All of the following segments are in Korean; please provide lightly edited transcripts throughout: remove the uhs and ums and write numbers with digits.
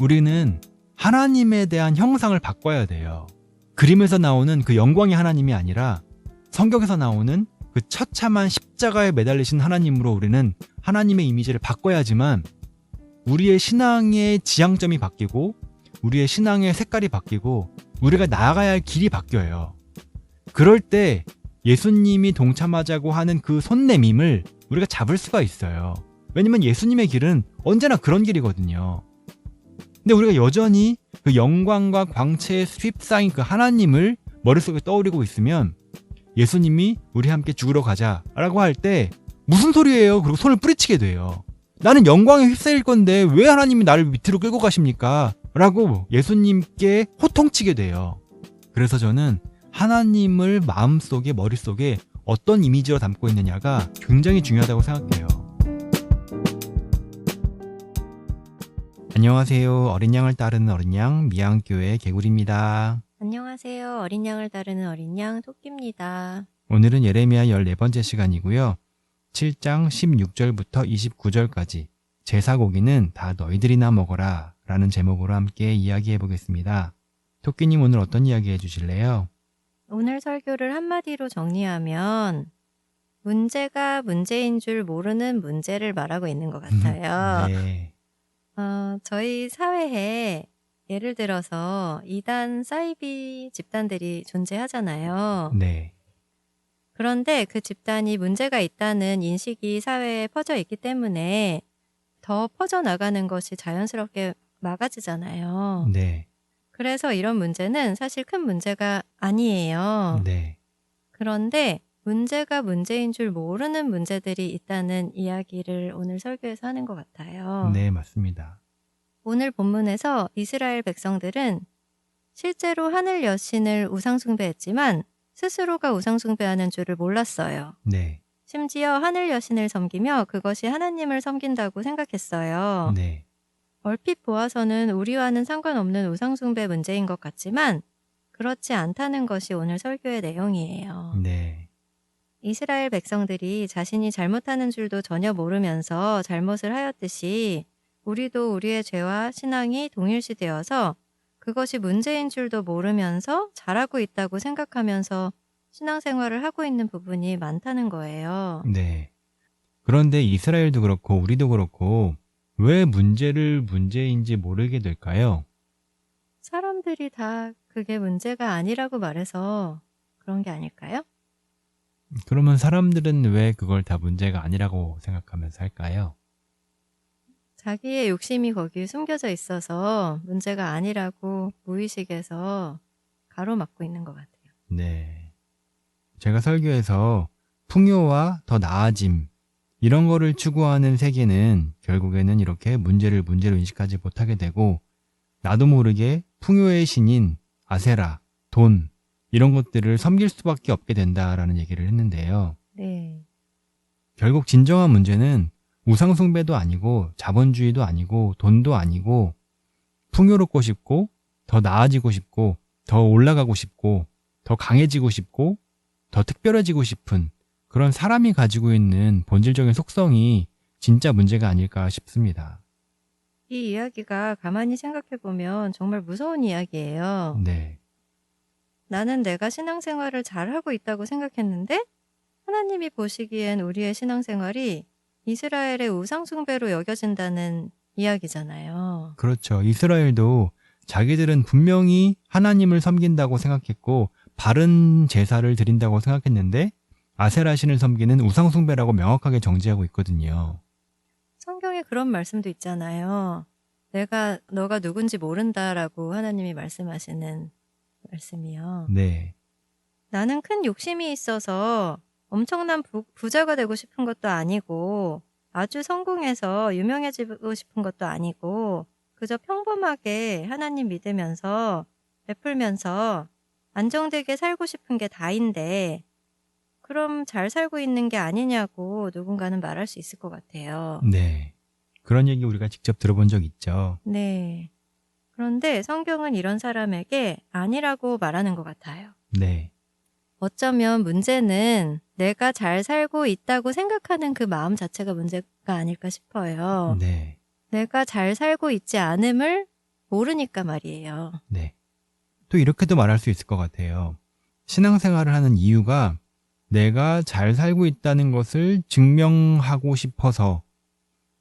우리는 하나님에 대한 형상을 바꿔야 돼요. 그림에서 나오는 그 영광의 하나님이 아니라 성경에서 나오는 그 처참한 십자가에 매달리신 하나님으로 우리는 하나님의 이미지를 바꿔야지만 우리의 신앙의 지향점이 바뀌고 우리의 신앙의 색깔이 바뀌고 우리가 나아가야 할 길이 바뀌어요. 그럴 때 예수님이 동참하자고 하는 그 손내밈을 우리가 잡을 수가 있어요. 왜냐면 예수님의 길은 언제나 그런 길이거든요. 근데 우리가 여전히 그 영광과 광채에 휩싸인 그 하나님을 머릿속에 떠올리고 있으면 예수님이 우리 함께 죽으러 가자라고 할 때 무슨 소리예요? 그리고 손을 뿌리치게 돼요. 나는 영광에 휩싸일 건데 왜 하나님이 나를 밑으로 끌고 가십니까? 라고 예수님께 호통치게 돼요. 그래서 저는 하나님을 마음속에 머릿속에 어떤 이미지로 담고 있느냐가 굉장히 중요하다고 생각해요. 안녕하세요. 어린 양을 따르는 어린 양 미양교회 개구리입니다. 안녕하세요. 어린 양을 따르는 어린 양 토끼입니다. 오늘은 예레미야 14번째 시간이고요. 7장 16절부터 29절까지 제사고기는 다 너희들이나 먹어라 라는 제목으로 함께 이야기해 보겠습니다. 토끼님 오늘 어떤 이야기 해주실래요? 오늘 설교를 한마디로 정리하면 문제가 문제인 줄 모르는 문제를 말하고 있는 것 같아요. 네. 저희 사회에 예를 들어서 이단 사이비 집단들이 존재하잖아요. 네. 그런데 그 집단이 문제가 있다는 인식이 사회에 퍼져 있기 때문에 더 퍼져나가는 것이 자연스럽게 막아지잖아요. 네. 그래서 이런 문제는 사실 큰 문제가 아니에요. 네. 그런데 문제가 문제인 줄 모르는 문제들이 있다는 이야기를 오늘 설교에서 하는 것 같아요. 네, 맞습니다. 오늘 본문에서 이스라엘 백성들은 실제로 하늘 여신을 우상숭배했지만 스스로가 우상숭배하는 줄을 몰랐어요. 네. 심지어 하늘 여신을 섬기며 그것이 하나님을 섬긴다고 생각했어요. 네. 얼핏 보아서는 우리와는 상관없는 우상숭배 문제인 것 같지만 그렇지 않다는 것이 오늘 설교의 내용이에요. 네. 이스라엘 백성들이 자신이 잘못하는 줄도 전혀 모르면서 잘못을 하였듯이 우리도 우리의 죄와 신앙이 동일시되어서 그것이 문제인 줄도 모르면서 잘하고 있다고 생각하면서 신앙생활을 하고 있는 부분이 많다는 거예요. 네. 그런데 이스라엘도 그렇고 우리도 그렇고 왜 문제를 문제인지 모르게 될까요? 사람들이 다 그게 문제가 아니라고 말해서 그런 게 아닐까요? 그러면 사람들은 왜 그걸 다 문제가 아니라고 생각하면서 할까요? 자기의 욕심이 거기에 숨겨져 있어서 문제가 아니라고 무의식에서 가로막고 있는 것 같아요. 네. 제가 설교에서 풍요와 더 나아짐 이런 거를 추구하는 세계는 결국에는 이렇게 문제를 문제로 인식하지 못하게 되고 나도 모르게 풍요의 신인 아세라, 돈 이런 것들을 섬길 수밖에 없게 된다라는 얘기를 했는데요. 네. 결국 진정한 문제는 우상숭배도 아니고 자본주의도 아니고 돈도 아니고 풍요롭고 싶고 더 나아지고 싶고 더 올라가고 싶고 더 강해지고 싶고 더 특별해지고 싶은 그런 사람이 가지고 있는 본질적인 속성이 진짜 문제가 아닐까 싶습니다. 이 이야기가 가만히 생각해보면 정말 무서운 이야기예요. 네. 나는 내가 신앙생활을 잘하고 있다고 생각했는데 하나님이 보시기엔 우리의 신앙생활이 이스라엘의 우상숭배로 여겨진다는 이야기잖아요. 그렇죠. 이스라엘도 자기들은 분명히 하나님을 섬긴다고 생각했고 바른 제사를 드린다고 생각했는데 아세라 신을 섬기는 우상숭배라고 명확하게 정지하고 있거든요. 성경에 그런 말씀도 있잖아요. 너가 누군지 모른다라고 하나님이 말씀하시는 말씀이요. 네. 나는 큰 욕심이 있어서 엄청난 부자가 되고 싶은 것도 아니고 아주 성공해서 유명해지고 싶은 것도 아니고 그저 평범하게 하나님 믿으면서 베풀면서 안정되게 살고 싶은 게 다인데 그럼 잘 살고 있는 게 아니냐고 누군가는 말할 수 있을 것 같아요. 네. 그런 얘기 우리가 직접 들어본 적 있죠. 네. 그런데 성경은 이런 사람에게 아니라고 말하는 것 같아요. 네. 어쩌면 문제는 내가 잘 살고 있다고 생각하는 그 마음 자체가 문제가 아닐까 싶어요. 네. 내가 잘 살고 있지 않음을 모르니까 말이에요. 네. 또 이렇게도 말할 수 있을 것 같아요. 신앙생활을 하는 이유가 내가 잘 살고 있다는 것을 증명하고 싶어서,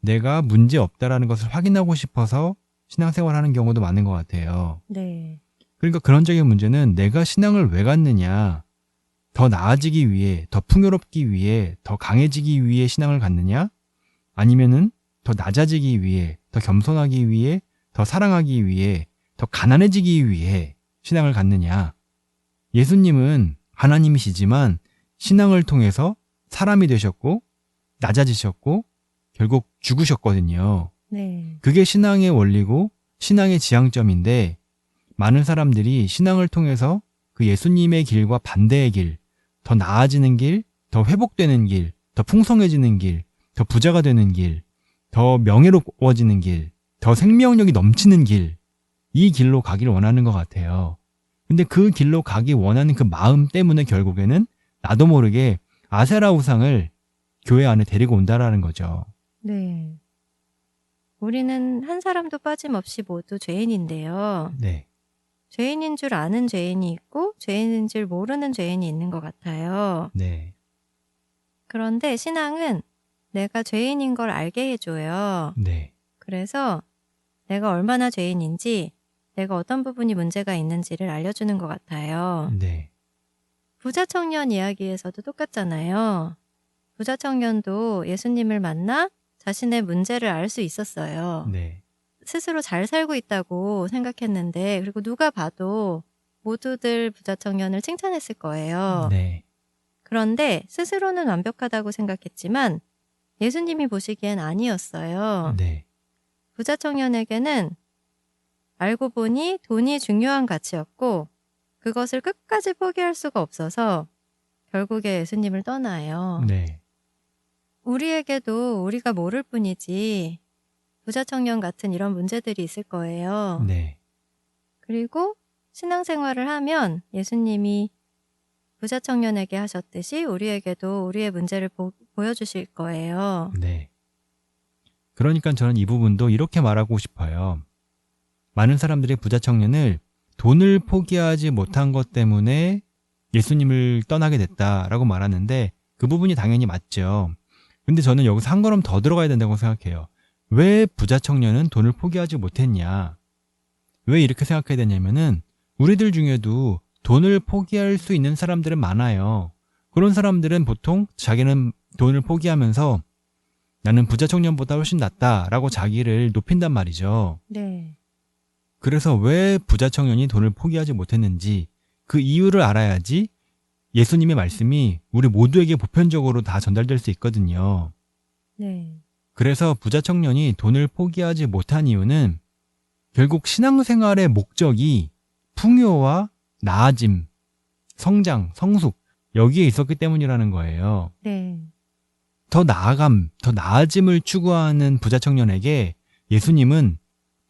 내가 문제 없다라는 것을 확인하고 싶어서 신앙생활을 하는 경우도 많은 것 같아요. 네. 그러니까 근원적인 문제는 내가 신앙을 왜 갖느냐, 더 나아지기 위해, 더 풍요롭기 위해, 더 강해지기 위해 신앙을 갖느냐, 아니면은 더 낮아지기 위해, 더 겸손하기 위해, 더 사랑하기 위해, 더 가난해지기 위해 신앙을 갖느냐. 예수님은 하나님이시지만 신앙을 통해서 사람이 되셨고 낮아지셨고 결국 죽으셨거든요. 네. 그게 신앙의 원리고 신앙의 지향점인데, 많은 사람들이 신앙을 통해서 그 예수님의 길과 반대의 길, 더 나아지는 길, 더 회복되는 길, 더 풍성해지는 길, 더 부자가 되는 길, 더 명예로워지는 길, 더 생명력이 넘치는 길, 이 길로 가기를 원하는 것 같아요. 근데 그 길로 가기 원하는 그 마음 때문에 결국에는 나도 모르게 아세라 우상을 교회 안에 데리고 온다라는 거죠. 네. 우리는 한 사람도 빠짐없이 모두 죄인인데요. 네. 죄인인 줄 아는 죄인이 있고 죄인인 줄 모르는 죄인이 있는 것 같아요. 네. 그런데 신앙은 내가 죄인인 걸 알게 해줘요. 네. 그래서 내가 얼마나 죄인인지, 내가 어떤 부분이 문제가 있는지를 알려주는 것 같아요. 네. 부자 청년 이야기에서도 똑같잖아요. 부자 청년도 예수님을 만나 자신의 문제를 알 수 있었어요. 네. 스스로 잘 살고 있다고 생각했는데, 그리고 누가 봐도 모두들 부자 청년을 칭찬했을 거예요. 네. 그런데 스스로는 완벽하다고 생각했지만 예수님이 보시기엔 아니었어요. 네. 부자 청년에게는 알고 보니 돈이 중요한 가치였고 그것을 끝까지 포기할 수가 없어서 결국에 예수님을 떠나요. 네. 우리에게도 우리가 모를 뿐이지 부자 청년 같은 이런 문제들이 있을 거예요. 네. 그리고 신앙생활을 하면 예수님이 부자 청년에게 하셨듯이 우리에게도 우리의 문제를 보여주실 거예요. 네. 그러니까 저는 이 부분도 이렇게 말하고 싶어요. 많은 사람들이 부자 청년을 돈을 포기하지 못한 것 때문에 예수님을 떠나게 됐다라고 말하는데, 그 부분이 당연히 맞죠. 근데 저는 여기서 한 걸음 더 들어가야 된다고 생각해요. 왜 부자 청년은 돈을 포기하지 못했냐? 왜 이렇게 생각해야 되냐면은 우리들 중에도 돈을 포기할 수 있는 사람들은 많아요. 그런 사람들은 보통 자기는 돈을 포기하면서 나는 부자 청년보다 훨씬 낫다라고 자기를 높인단 말이죠. 네. 그래서 왜 부자 청년이 돈을 포기하지 못했는지 그 이유를 알아야지 예수님의 말씀이 우리 모두에게 보편적으로 다 전달될 수 있거든요. 네. 그래서 부자 청년이 돈을 포기하지 못한 이유는 결국 신앙생활의 목적이 풍요와 나아짐, 성장, 성숙, 여기에 있었기 때문이라는 거예요. 네. 더 나아감, 더 나아짐을 추구하는 부자 청년에게 예수님은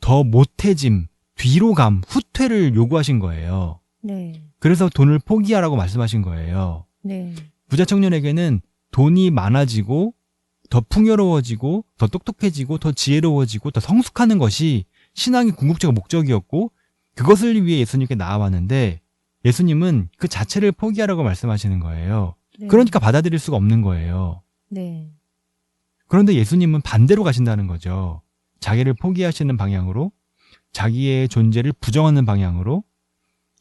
더 못해짐, 뒤로감, 후퇴를 요구하신 거예요. 네. 그래서 돈을 포기하라고 말씀하신 거예요. 네. 부자 청년에게는 돈이 많아지고 더 풍요로워지고 더 똑똑해지고 더 지혜로워지고 더 성숙하는 것이 신앙의 궁극적 목적이었고, 그것을 위해 예수님께 나아왔는데 예수님은 그 자체를 포기하라고 말씀하시는 거예요. 네. 그러니까 받아들일 수가 없는 거예요. 네. 그런데 예수님은 반대로 가신다는 거죠. 자기를 포기하시는 방향으로, 자기의 존재를 부정하는 방향으로,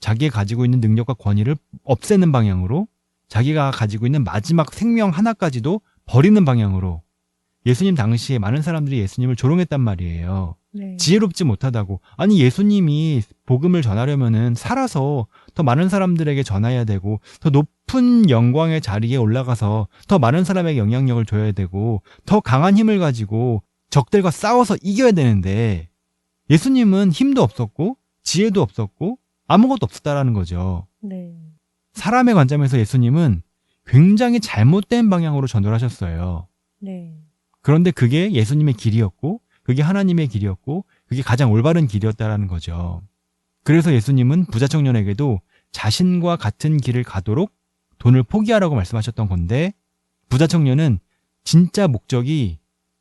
자기가 가지고 있는 능력과 권위를 없애는 방향으로, 자기가 가지고 있는 마지막 생명 하나까지도 버리는 방향으로. 예수님 당시에 많은 사람들이 예수님을 조롱했단 말이에요. 네. 지혜롭지 못하다고. 아니, 예수님이 복음을 전하려면은 살아서 더 많은 사람들에게 전해야 되고, 더 높은 영광의 자리에 올라가서 더 많은 사람에게 영향력을 줘야 되고, 더 강한 힘을 가지고 적들과 싸워서 이겨야 되는데, 예수님은 힘도 없었고 지혜도 없었고 아무것도 없었다라는 거죠. 네. 사람의 관점에서 예수님은 굉장히 잘못된 방향으로 전도하셨어요. 네. 그런데 그게 예수님의 길이었고, 그게 하나님의 길이었고, 그게 가장 올바른 길이었다라는 거죠. 그래서 예수님은 부자 청년에게도 자신과 같은 길을 가도록 돈을 포기하라고 말씀하셨던 건데, 부자 청년은 진짜 목적이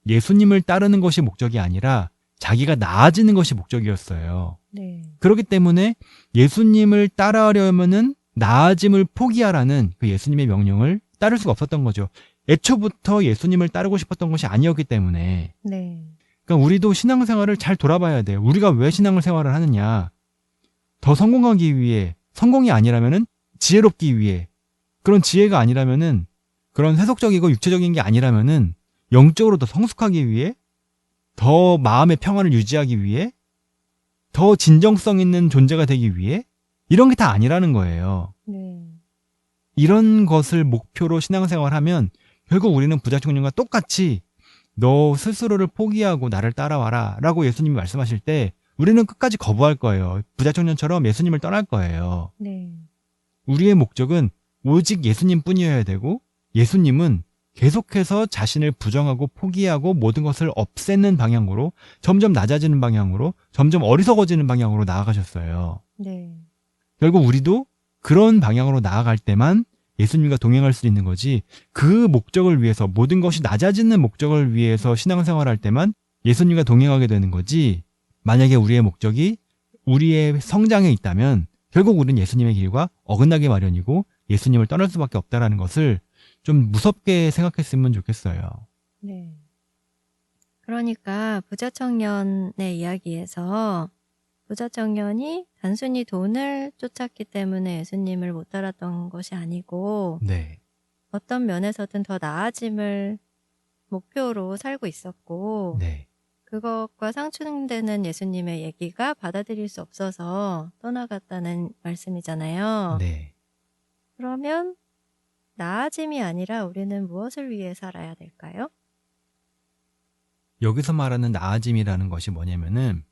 예수님을 따르는 것이 목적이 아니라 자기가 나아지는 것이 목적이었어요. 네. 그렇기 때문에 예수님을 따라하려면은 나아짐을 포기하라는 그 예수님의 명령을 따를 수가 없었던 거죠. 애초부터 예수님을 따르고 싶었던 것이 아니었기 때문에. 네. 그러니까 우리도 신앙생활을 잘 돌아봐야 돼요. 우리가 왜 신앙생활을 하느냐. 더 성공하기 위해, 성공이 아니라면은 지혜롭기 위해, 그런 지혜가 아니라면은, 그런 세속적이고 육체적인 게 아니라면은 영적으로 더 성숙하기 위해, 더 마음의 평안을 유지하기 위해, 더 진정성 있는 존재가 되기 위해, 이런 게 다 아니라는 거예요. 네. 이런 것을 목표로 신앙생활하면 결국 우리는 부자청년과 똑같이 너 스스로를 포기하고 나를 따라와라 라고 예수님이 말씀하실 때 우리는 끝까지 거부할 거예요. 부자청년처럼 예수님을 떠날 거예요. 네. 우리의 목적은 오직 예수님 뿐이어야 되고, 예수님은 계속해서 자신을 부정하고 포기하고 모든 것을 없애는 방향으로, 점점 낮아지는 방향으로, 점점 어리석어지는 방향으로 나아가셨어요. 네. 결국 우리도 그런 방향으로 나아갈 때만 예수님과 동행할 수 있는 거지, 그 목적을 위해서, 모든 것이 낮아지는 목적을 위해서 신앙생활할 때만 예수님과 동행하게 되는 거지, 만약에 우리의 목적이 우리의 성장에 있다면 결국 우리는 예수님의 길과 어긋나게 마련이고 예수님을 떠날 수밖에 없다라는 것을 좀 무섭게 생각했으면 좋겠어요. 네. 그러니까 부자 청년의 이야기에서 부자 청년이 단순히 돈을 쫓았기 때문에 예수님을 못 따랐던 것이 아니고 네. 어떤 면에서든 더 나아짐을 목표로 살고 있었고 네. 그것과 상충되는 예수님의 얘기가 받아들일 수 없어서 떠나갔다는 말씀이잖아요. 네. 그러면 나아짐이 아니라 우리는 무엇을 위해 살아야 될까요? 여기서 말하는 나아짐이라는 것이 뭐냐면은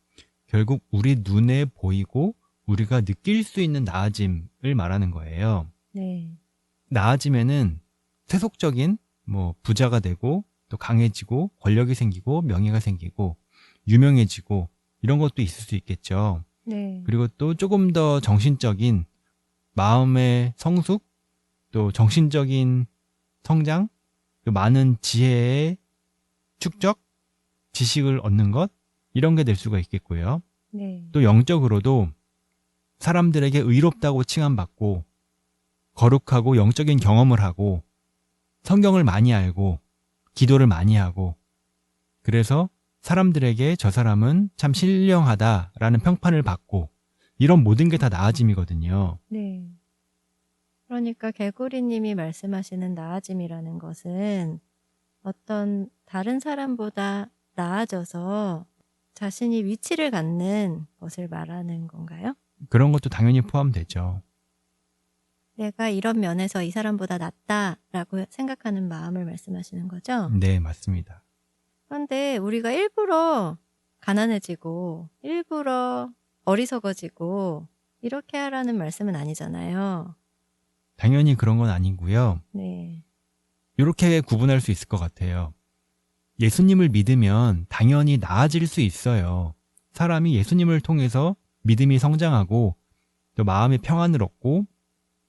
결국 우리 눈에 보이고 우리가 느낄 수 있는 나아짐을 말하는 거예요. 네. 나아짐에는 세속적인 부자가 되고 또 강해지고 권력이 생기고 명예가 생기고 유명해지고 이런 것도 있을 수 있겠죠. 네. 그리고 또 조금 더 정신적인 마음의 성숙, 또 정신적인 성장, 또 많은 지혜의 축적, 지식을 얻는 것, 이런 게 될 수가 있겠고요. 네. 또 영적으로도 사람들에게 의롭다고 칭함받고 거룩하고 영적인 경험을 하고 성경을 많이 알고 기도를 많이 하고, 그래서 사람들에게 저 사람은 참 신령하다라는 평판을 받고, 이런 모든 게 다 나아짐이거든요. 네. 그러니까 개구리님이 말씀하시는 나아짐이라는 것은 어떤 다른 사람보다 나아져서 자신이 위치를 갖는 것을 말하는 건가요? 그런 것도 당연히 포함되죠. 내가 이런 면에서 이 사람보다 낫다라고 생각하는 마음을 말씀하시는 거죠? 네, 맞습니다. 그런데 우리가 일부러 가난해지고 일부러 어리석어지고 이렇게 하라는 말씀은 아니잖아요. 당연히 그런 건 아니고요. 네. 이렇게 구분할 수 있을 것 같아요. 예수님을 믿으면 당연히 나아질 수 있어요. 사람이 예수님을 통해서 믿음이 성장하고 또 마음의 평안을 얻고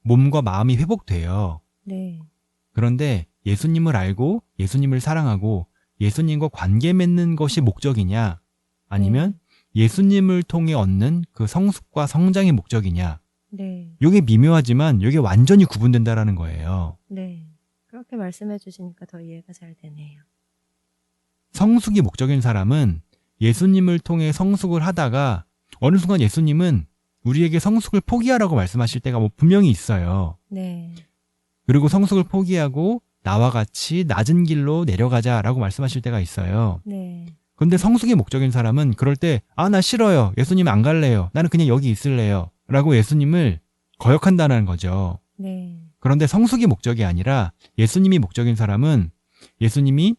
몸과 마음이 회복돼요. 네. 그런데 예수님을 알고 예수님을 사랑하고 예수님과 관계 맺는 것이 목적이냐, 아니면 예수님을 통해 얻는 그 성숙과 성장이 목적이냐, 네. 이게 미묘하지만 이게 완전히 구분된다라는 거예요. 네. 그렇게 말씀해 주시니까 더 이해가 잘 되네요. 성숙이 목적인 사람은 예수님을 통해 성숙을 하다가 어느 순간 예수님은 우리에게 성숙을 포기하라고 말씀하실 때가 분명히 있어요. 네. 그리고 성숙을 포기하고 나와 같이 낮은 길로 내려가자라고 말씀하실 때가 있어요. 네. 근데 성숙의 목적인 사람은 그럴 때 나 싫어요. 예수님 안 갈래요. 나는 그냥 여기 있을래요. 라고 예수님을 거역한다는 거죠. 네. 그런데 성숙이 목적이 아니라 예수님이 목적인 사람은 예수님이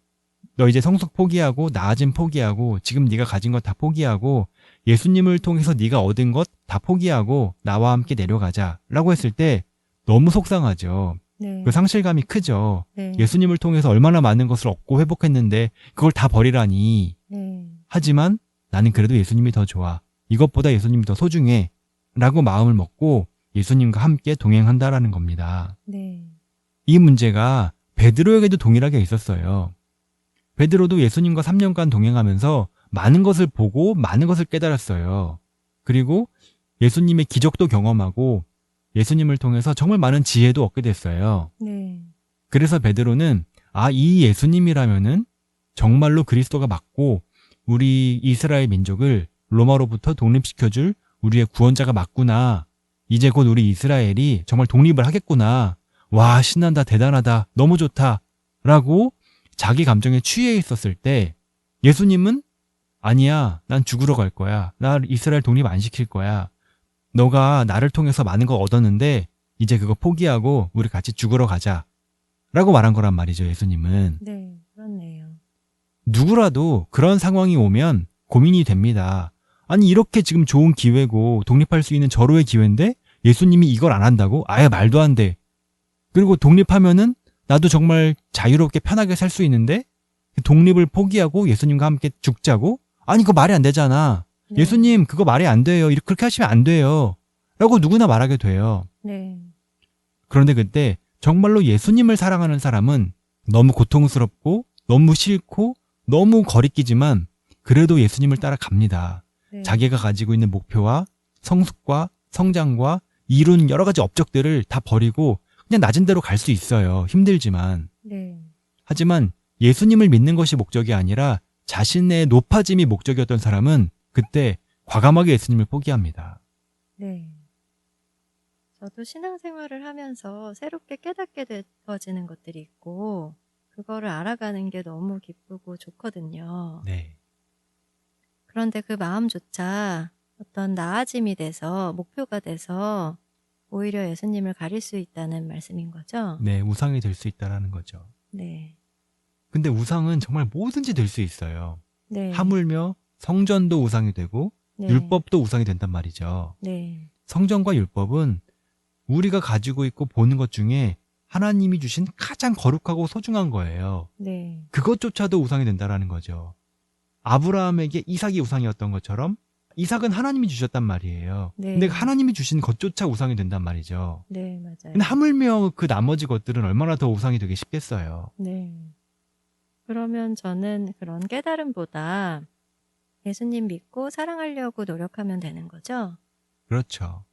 너 이제 성숙 포기하고 나아짐 포기하고 지금 네가 가진 것 다 포기하고 예수님을 통해서 네가 얻은 것 다 포기하고 나와 함께 내려가자 라고 했을 때 너무 속상하죠. 네. 그 상실감이 크죠. 네. 예수님을 통해서 얼마나 많은 것을 얻고 회복했는데 그걸 다 버리라니. 네. 하지만 나는 그래도 예수님이 더 좋아. 이것보다 예수님이 더 소중해. 라고 마음을 먹고 예수님과 함께 동행한다라는 겁니다. 네. 이 문제가 베드로에게도 동일하게 있었어요. 베드로도 예수님과 3년간 동행하면서 많은 것을 보고 많은 것을 깨달았어요. 그리고 예수님의 기적도 경험하고 예수님을 통해서 정말 많은 지혜도 얻게 됐어요. 네. 그래서 베드로는 이 예수님이라면은 정말로 그리스도가 맞고 우리 이스라엘 민족을 로마로부터 독립시켜줄 우리의 구원자가 맞구나. 이제 곧 우리 이스라엘이 정말 독립을 하겠구나. 와, 신난다, 대단하다, 너무 좋다. 라고 자기 감정에 취해 있었을 때 예수님은 아니야, 난 죽으러 갈 거야. 나 이스라엘 독립 안 시킬 거야. 너가 나를 통해서 많은 거 얻었는데 이제 그거 포기하고 우리 같이 죽으러 가자. 라고 말한 거란 말이죠, 예수님은. 네. 그렇네요. 누구라도 그런 상황이 오면 고민이 됩니다. 아니, 이렇게 지금 좋은 기회고 독립할 수 있는 절호의 기회인데 예수님이 이걸 안 한다고? 아예 말도 안 돼. 그리고 독립하면은 나도 정말 자유롭게 편하게 살 수 있는데 독립을 포기하고 예수님과 함께 죽자고? 아니, 그거 말이 안 되잖아. 네. 예수님, 그거 말이 안 돼요. 그렇게 하시면 안 돼요. 라고 누구나 말하게 돼요. 네. 그런데 그때 정말로 예수님을 사랑하는 사람은 너무 고통스럽고 너무 싫고 너무 거리끼지만 그래도 예수님을 따라갑니다. 네. 자기가 가지고 있는 목표와 성숙과 성장과 이룬 여러 가지 업적들을 다 버리고 그냥 낮은 데로 갈 수 있어요. 힘들지만. 네. 하지만 예수님을 믿는 것이 목적이 아니라 자신의 높아짐이 목적이었던 사람은 그때 과감하게 예수님을 포기합니다. 네. 저도 신앙생활을 하면서 새롭게 깨닫게 되어지는 것들이 있고 그거를 알아가는 게 너무 기쁘고 좋거든요. 네. 그런데 그 마음조차 어떤 나아짐이 돼서 목표가 돼서 오히려 예수님을 가릴 수 있다는 말씀인 거죠? 네, 우상이 될 수 있다라는 거죠. 네. 근데 우상은 정말 뭐든지 될 수 있어요. 네. 하물며 성전도 우상이 되고 네. 율법도 우상이 된단 말이죠. 네. 성전과 율법은 우리가 가지고 있고 보는 것 중에 하나님이 주신 가장 거룩하고 소중한 거예요. 네. 그것조차도 우상이 된다라는 거죠. 아브라함에게 이삭이 우상이었던 것처럼 이삭은 하나님이 주셨단 말이에요. 네. 근데 하나님이 주신 것조차 우상이 된단 말이죠. 네, 맞아요. 근데 하물며 그 나머지 것들은 얼마나 더 우상이 되기 쉽겠어요. 네. 그러면 저는 그런 깨달음보다 예수님 믿고 사랑하려고 노력하면 되는 거죠? 그렇죠.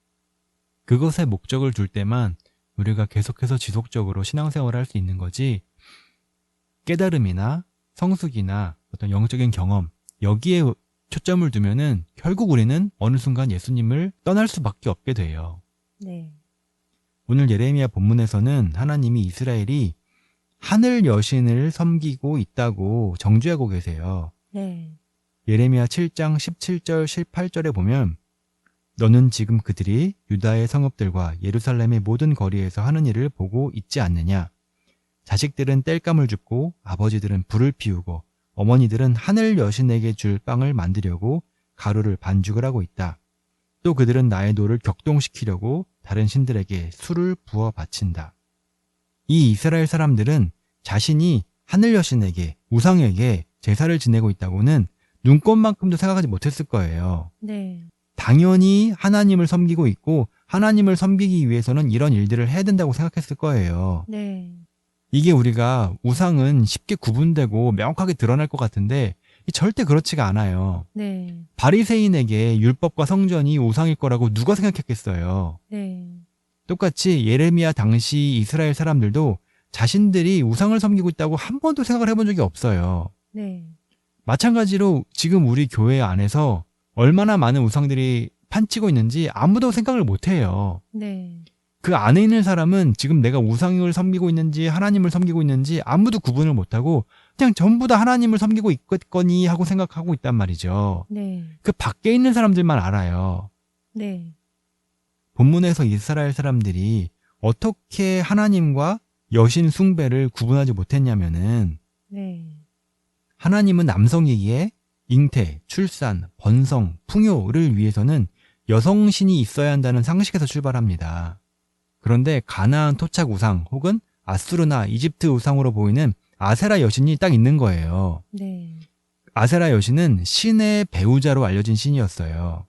그것에 목적을 둘 때만 우리가 계속해서 지속적으로 신앙생활을 할 수 있는 거지, 깨달음이나 성숙이나 어떤 영적인 경험, 여기에 초점을 두면은 결국 우리는 어느 순간 예수님을 떠날 수밖에 없게 돼요. 네. 오늘 예레미야 본문에서는 하나님이 이스라엘이 하늘 여신을 섬기고 있다고 정죄하고 계세요. 네. 예레미야 7장 17절 18절에 보면 너는 지금 그들이 유다의 성읍들과 예루살렘의 모든 거리에서 하는 일을 보고 있지 않느냐. 자식들은 땔감을 줍고 아버지들은 불을 피우고 어머니들은 하늘 여신에게 줄 빵을 만들려고 가루를 반죽을 하고 있다. 또 그들은 나의 노를 격동시키려고 다른 신들에게 술을 부어 바친다. 이 이스라엘 사람들은 자신이 하늘 여신에게, 우상에게 제사를 지내고 있다고는 눈꼽만큼도 생각하지 못했을 거예요. 네. 당연히 하나님을 섬기고 있고 하나님을 섬기기 위해서는 이런 일들을 해야 된다고 생각했을 거예요. 네. 이게 우리가 우상은 쉽게 구분되고 명확하게 드러날 것 같은데 절대 그렇지가 않아요. 네. 바리새인에게 율법과 성전이 우상일 거라고 누가 생각했겠어요. 네. 똑같이 예레미야 당시 이스라엘 사람들도 자신들이 우상을 섬기고 있다고 한 번도 생각을 해본 적이 없어요. 네. 마찬가지로 지금 우리 교회 안에서 얼마나 많은 우상들이 판치고 있는지 아무도 생각을 못해요. 네. 그 안에 있는 사람은 지금 내가 우상을 섬기고 있는지 하나님을 섬기고 있는지 아무도 구분을 못하고 그냥 전부 다 하나님을 섬기고 있겠거니 하고 생각하고 있단 말이죠. 네. 그 밖에 있는 사람들만 알아요. 네. 본문에서 이스라엘 사람들이 어떻게 하나님과 여신 숭배를 구분하지 못했냐면은 네. 하나님은 남성이기에 잉태, 출산, 번성, 풍요를 위해서는 여성신이 있어야 한다는 상식에서 출발합니다. 그런데 가나안 토착 우상 혹은 아수르나 이집트 우상으로 보이는 아세라 여신이 딱 있는 거예요. 네. 아세라 여신은 신의 배우자로 알려진 신이었어요.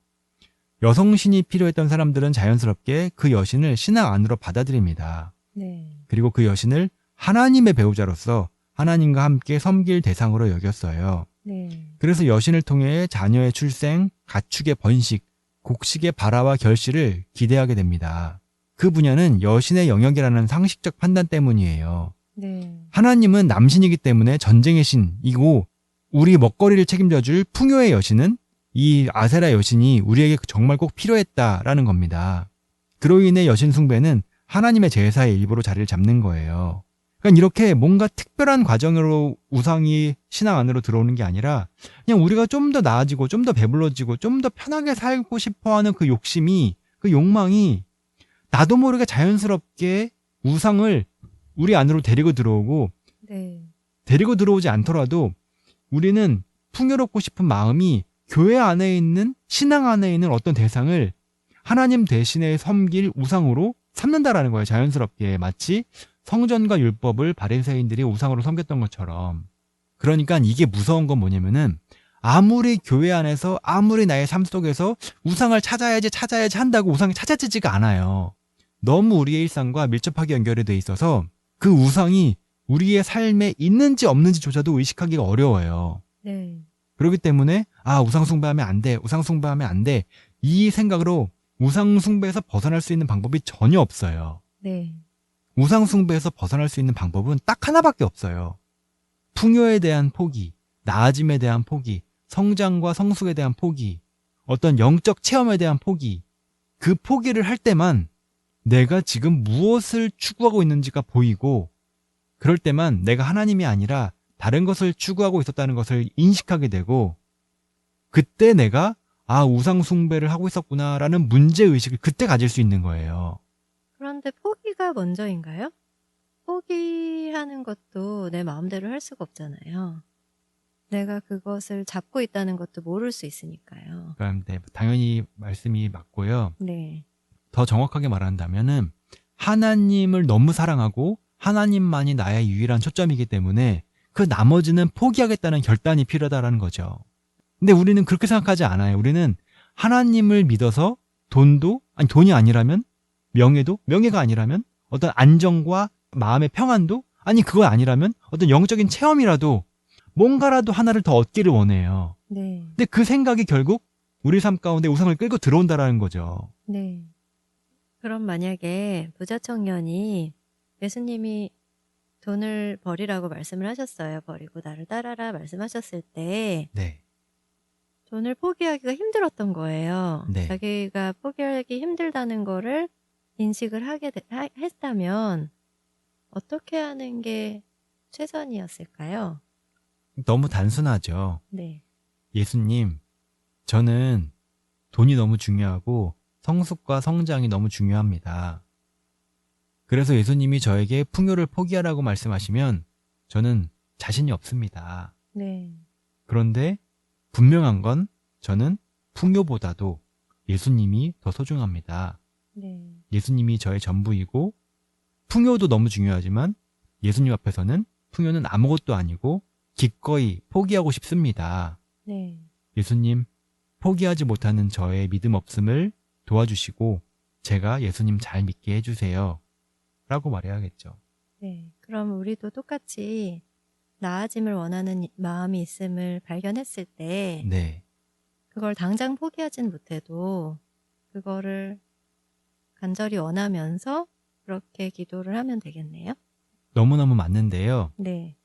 여성신이 필요했던 사람들은 자연스럽게 그 여신을 신앙 안으로 받아들입니다. 네. 그리고 그 여신을 하나님의 배우자로서 하나님과 함께 섬길 대상으로 여겼어요. 네. 그래서 여신을 통해 자녀의 출생, 가축의 번식, 곡식의 발화와 결실을 기대하게 됩니다. 그 분야는 여신의 영역이라는 상식적 판단 때문이에요. 네. 하나님은 남신이기 때문에 전쟁의 신이고 우리 먹거리를 책임져줄 풍요의 여신은 이 아세라 여신이 우리에게 정말 꼭 필요했다라는 겁니다. 그로 인해 여신 숭배는 하나님의 제사의 일부로 자리를 잡는 거예요. 그러니까 이렇게 뭔가 특별한 과정으로 우상이 신앙 안으로 들어오는 게 아니라 그냥 우리가 좀 더 나아지고 좀 더 배불러지고 좀 더 편하게 살고 싶어하는 그 욕심이, 그 욕망이 나도 모르게 자연스럽게 우상을 우리 안으로 데리고 들어오고, 네. 데리고 들어오지 않더라도 우리는 풍요롭고 싶은 마음이 교회 안에 있는, 신앙 안에 있는 어떤 대상을 하나님 대신에 섬길 우상으로 삼는다라는 거예요. 자연스럽게. 마치 성전과 율법을 바리새인들이 우상으로 섬겼던 것처럼. 그러니까 이게 무서운 건 뭐냐면은 아무리 교회 안에서, 아무리 나의 삶 속에서 우상을 찾아야지 한다고 우상이 찾아지지가 않아요. 너무 우리의 일상과 밀접하게 연결이 돼 있어서 그 우상이 우리의 삶에 있는지 없는지조차도 의식하기가 어려워요. 네. 그렇기 때문에 우상 숭배하면 안 돼. 우상 숭배하면 안 돼. 이 생각으로 우상 숭배에서 벗어날 수 있는 방법이 전혀 없어요. 네. 우상 숭배에서 벗어날 수 있는 방법은 딱 하나밖에 없어요. 풍요에 대한 포기, 나아짐에 대한 포기, 성장과 성숙에 대한 포기, 어떤 영적 체험에 대한 포기. 그 포기를 할 때만 내가 지금 무엇을 추구하고 있는지가 보이고, 그럴 때만 내가 하나님이 아니라 다른 것을 추구하고 있었다는 것을 인식하게 되고, 그때 내가 우상 숭배를 하고 있었구나라는 문제의식을 그때 가질 수 있는 거예요. 그런데 포기가 먼저인가요? 포기하는 것도 내 마음대로 할 수가 없잖아요. 내가 그것을 잡고 있다는 것도 모를 수 있으니까요. 그러니까 당연히 말씀이 맞고요. 네. 더 정확하게 말한다면은 하나님을 너무 사랑하고 하나님만이 나의 유일한 초점이기 때문에 그 나머지는 포기하겠다는 결단이 필요하다는 거죠. 근데 우리는 그렇게 생각하지 않아요. 우리는 하나님을 믿어서 돈이 아니라면, 명예가 아니라면, 어떤 안정과 마음의 평안도, 그거 아니라면 어떤 영적인 체험이라도 뭔가라도 하나를 더 얻기를 원해요. 네. 근데 그 생각이 결국 우리 삶 가운데 우상을 끌고 들어온다라는 거죠. 네. 그럼 만약에 부자 청년이 예수님이 돈을 버리라고 말씀을 하셨어요. 버리고 나를 따라라 말씀하셨을 때 네. 돈을 포기하기가 힘들었던 거예요. 네. 자기가 포기하기 힘들다는 거를 인식을 했다면 어떻게 하는 게 최선이었을까요? 너무 단순하죠. 네. 예수님, 저는 돈이 너무 중요하고 성숙과 성장이 너무 중요합니다. 그래서 예수님이 저에게 풍요를 포기하라고 말씀하시면 저는 자신이 없습니다. 네. 그런데 분명한 건 저는 풍요보다도 예수님이 더 소중합니다. 네. 예수님이 저의 전부이고 풍요도 너무 중요하지만 예수님 앞에서는 풍요는 아무것도 아니고 기꺼이 포기하고 싶습니다. 네. 예수님, 포기하지 못하는 저의 믿음 없음을 도와주시고 제가 예수님 잘 믿게 해주세요. 라고 말해야겠죠. 네. 그럼 우리도 똑같이 나아짐을 원하는 마음이 있음을 발견했을 때 네. 그걸 당장 포기하진 못해도 그거를 간절히 원하면서 그렇게 기도를 하면 되겠네요. 너무너무 맞는데요. 네.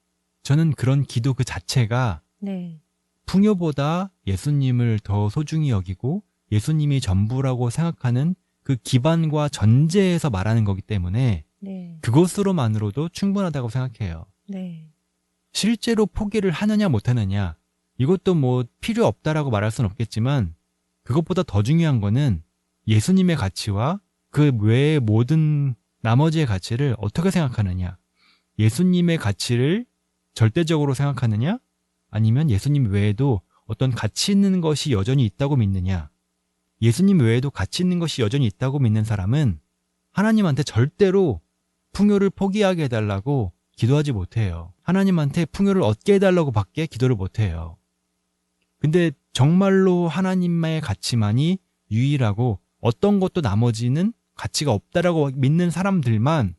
저는 그런 기도 그 자체가 네. 풍요보다 예수님을 더 소중히 여기고 예수님이 전부라고 생각하는 그 기반과 전제에서 말하는 거기 때문에 네. 그것으로만으로도 충분하다고 생각해요. 네. 실제로 포기를 하느냐 못하느냐 이것도 필요 없다라고 말할 수는 없겠지만 그것보다 더 중요한 거는 예수님의 가치와 그 외의 모든 나머지의 가치를 어떻게 생각하느냐, 예수님의 가치를 절대적으로 생각하느냐, 아니면 예수님 외에도 어떤 가치 있는 것이 여전히 있다고 믿느냐. 예수님 외에도 가치 있는 것이 여전히 있다고 믿는 사람은 하나님한테 절대로 풍요를 포기하게 해달라고 기도하지 못해요. 하나님한테 풍요를 얻게 해달라고 밖에 기도를 못해요. 근데 정말로 하나님의 가치만이 유일하고 어떤 것도 나머지는 가치가 없다라고 믿는 사람들만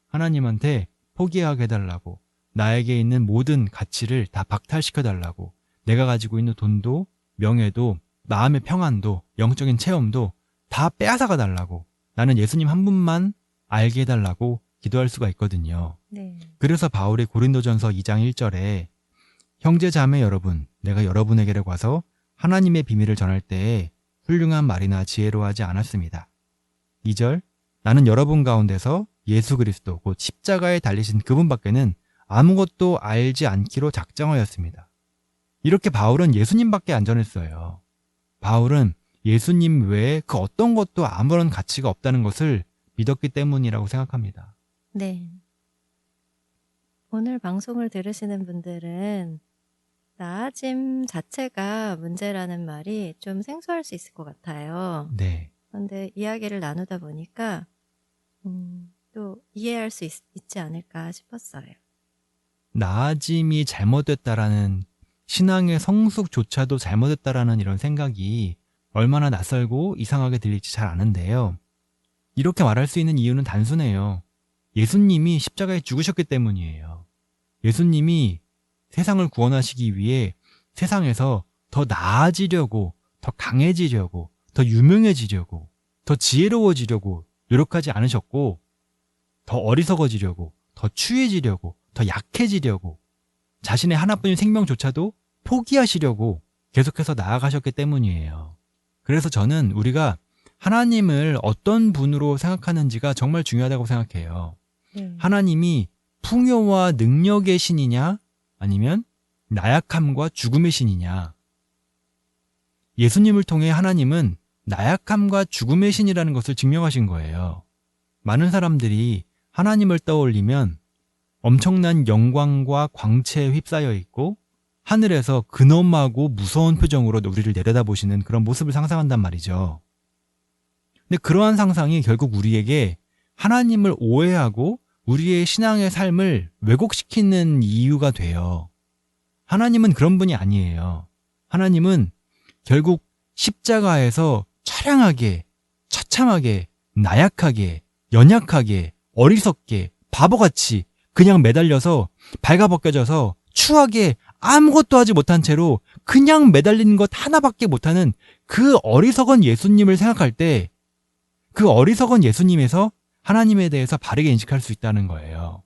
하나님한테 포기하게 해달라고, 나에게 있는 모든 가치를 다 박탈시켜달라고, 내가 가지고 있는 돈도, 명예도, 마음의 평안도, 영적인 체험도 다 빼앗아가 달라고, 나는 예수님 한 분만 알게 해달라고 기도할 수가 있거든요. 네. 그래서 바울이 고린도전서 2장 1절에 형제 자매 여러분, 내가 여러분에게로 가서 하나님의 비밀을 전할 때에 훌륭한 말이나 지혜로하지 않았습니다. 2절, 나는 여러분 가운데서 예수 그리스도 곧 십자가에 달리신 그분밖에는 아무것도 알지 않기로 작정하였습니다. 이렇게 바울은 예수님밖에 안 전했어요. 바울은 예수님 외에 그 어떤 것도 아무런 가치가 없다는 것을 믿었기 때문이라고 생각합니다. 네. 오늘 방송을 들으시는 분들은 나아짐 자체가 문제라는 말이 좀 생소할 수 있을 것 같아요. 네. 그런데 이야기를 나누다 보니까 또 이해할 수 있지 않을까 싶었어요. 나아짐이 잘못됐다라는, 신앙의 성숙조차도 잘못됐다라는 이런 생각이 얼마나 낯설고 이상하게 들릴지 잘 아는데요. 이렇게 말할 수 있는 이유는 단순해요. 예수님이 십자가에 죽으셨기 때문이에요. 예수님이 세상을 구원하시기 위해 세상에서 더 나아지려고, 더 강해지려고, 더 유명해지려고, 더 지혜로워지려고 노력하지 않으셨고, 더 어리석어지려고, 더 추해지려고, 더 약해지려고, 자신의 하나뿐인 생명조차도 포기하시려고 계속해서 나아가셨기 때문이에요. 그래서 저는 우리가 하나님을 어떤 분으로 생각하는지가 정말 중요하다고 생각해요. 하나님이 풍요와 능력의 신이냐, 아니면 나약함과 죽음의 신이냐. 예수님을 통해 하나님은 나약함과 죽음의 신이라는 것을 증명하신 거예요. 많은 사람들이 하나님을 떠올리면 엄청난 영광과 광채에 휩싸여 있고 하늘에서 근엄하고 무서운 표정으로 우리를 내려다보시는 그런 모습을 상상한단 말이죠. 근데 그러한 상상이 결국 우리에게 하나님을 오해하고 우리의 신앙의 삶을 왜곡시키는 이유가 돼요. 하나님은 그런 분이 아니에요. 하나님은 결국 십자가에서 처량하게, 처참하게, 나약하게, 연약하게, 어리석게, 바보같이 그냥 매달려서 발가벗겨져서 추하게 아무것도 하지 못한 채로 그냥 매달리는 것 하나밖에 못하는 그 어리석은 예수님을 생각할 때 그 어리석은 예수님에서 하나님에 대해서 바르게 인식할 수 있다는 거예요.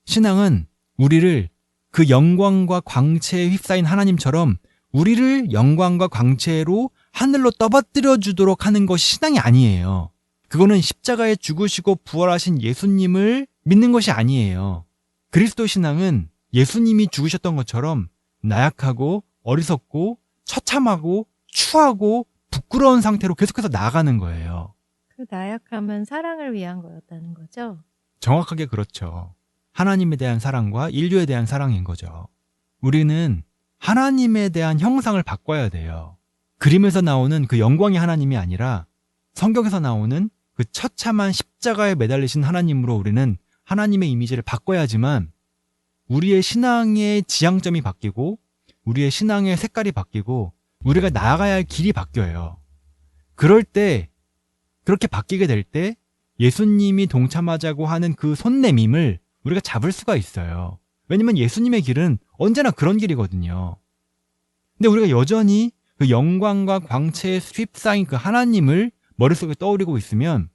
신앙은 우리를 그 영광과 광채에 휩싸인 하나님처럼 우리를 영광과 광채로 하늘로 떠받들여 주도록 하는 것이 신앙이 아니에요. 그거는 십자가에 죽으시고 부활하신 예수님을 믿는 것이 아니에요. 그리스도 신앙은 예수님이 죽으셨던 것처럼 나약하고 어리석고 처참하고 추하고 부끄러운 상태로 계속해서 나아가는 거예요. 그 나약함은 사랑을 위한 거였다는 거죠? 정확하게 그렇죠. 하나님에 대한 사랑과 인류에 대한 사랑인 거죠. 우리는 하나님에 대한 형상을 바꿔야 돼요. 그림에서 나오는 그 영광의 하나님이 아니라 성경에서 나오는 그 처참한 십자가에 매달리신 하나님으로 우리는 하나님의 이미지를 바꿔야지만 우리의 신앙의 지향점이 바뀌고 우리의 신앙의 색깔이 바뀌고 우리가 나아가야 할 길이 바뀌어요. 그럴 때, 그렇게 바뀌게 될 때 예수님이 동참하자고 하는 그 손내밈을 우리가 잡을 수가 있어요. 왜냐면 예수님의 길은 언제나 그런 길이거든요. 근데 우리가 여전히 그 영광과 광채에 휩싸인 그 하나님을 머릿속에 떠오르고 있으면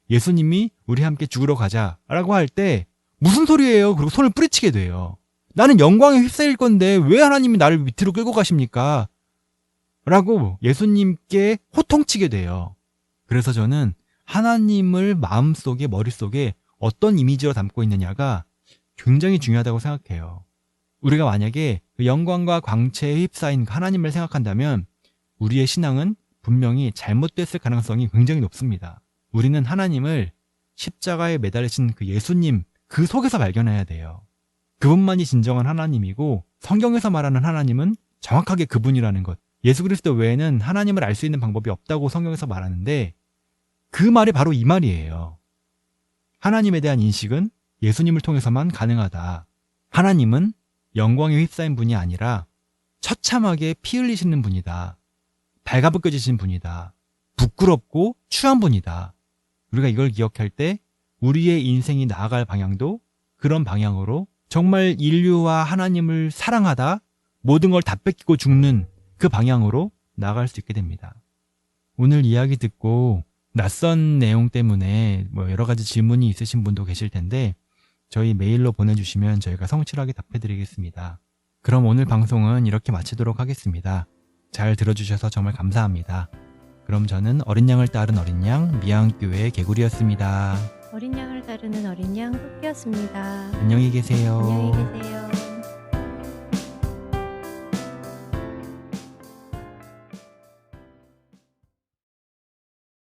예수님이 우리 함께 죽으러 가자라고 할 때 무슨 소리예요? 그리고 손을 뿌리치게 돼요. 나는 영광에 휩싸일 건데 왜 하나님이 나를 밑으로 끌고 가십니까? 라고 예수님께 호통치게 돼요. 그래서 저는 하나님을 마음속에, 머릿속에 어떤 이미지로 담고 있느냐가 굉장히 중요하다고 생각해요. 우리가 만약에 그 영광과 광채에 휩싸인 하나님을 생각한다면 우리의 신앙은 분명히 잘못됐을 가능성이 굉장히 높습니다. 우리는 하나님을 십자가에 매달리신 그 예수님, 그 속에서 발견해야 돼요. 그분만이 진정한 하나님이고 성경에서 말하는 하나님은 정확하게 그분이라는 것. 예수 그리스도 외에는 하나님을 알 수 있는 방법이 없다고 성경에서 말하는데 그 말이 바로 이 말이에요. 하나님에 대한 인식은 예수님을 통해서만 가능하다. 하나님은 영광에 휩싸인 분이 아니라 처참하게 피 흘리시는 분이다. 발가벗겨지신 분이다. 부끄럽고 추한 분이다. 우리가 이걸 기억할 때 우리의 인생이 나아갈 방향도 그런 방향으로 정말 인류와 하나님을 사랑하다, 모든 걸 다 뺏기고 죽는 그 방향으로 나아갈 수 있게 됩니다. 오늘 이야기 듣고 낯선 내용 때문에 뭐 여러 가지 질문이 있으신 분도 계실 텐데 저희 메일로 보내주시면 저희가 성실하게 답해드리겠습니다. 그럼 오늘 방송은 이렇게 마치도록 하겠습니다. 잘 들어주셔서 정말 감사합니다. 그럼 저는 어린 양을 따른 어린 양 미양교회 개구리였습니다. 어린 양을 다루는 어린 양 토끼였습니다. 안녕히 계세요. 안녕히 계세요.